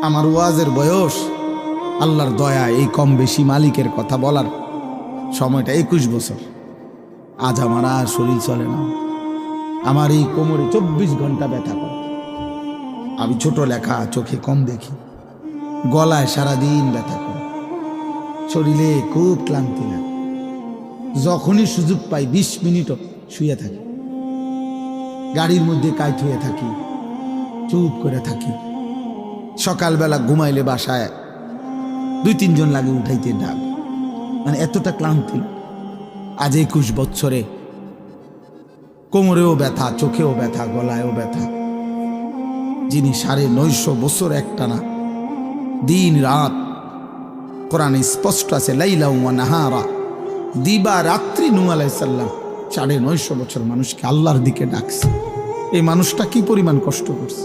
আমার ওয়াজের বয়স আল্লাহর দয়া এই কম বেশি মালিকের কথা বলার সময়টা 21 বছর। আজ আমার আর শরীর চলে না। আমার এই কোমরে 24 ঘন্টা ব্যথা করে। আমি ছোট লেখা, চোখে কম দেখি, গলায় সারাদিন ব্যথা করে, শরীরে খুব ক্লান্তি লাগে। যখনই সুযোগ পাই 20 মিনিটও শুয়ে থাকি, গাড়ির মধ্যে কাইট হয়ে থাকি, চুপ করে থাকি। সকালবেলা ঘুমাইলে বাসায় 2-3 জন লাগে উঠাইতে ডাক, মানে এতটা ক্লান্তি। আজ 21 বছরে কোমরেও ব্যথা, চোখেও ব্যথা, গলায়ও ব্যথা। যিনি 950 বছর একটানা দিন রাত, কোরআনে স্পষ্ট আছে লাইলা ওয়া নাহারা, দিবা রাত্রি নূহ আলাইহিস সালাম 950 বছর মানুষকে আল্লাহর দিকে ডাকছে। এই মানুষটা কি পরিমাণ কষ্ট করছে।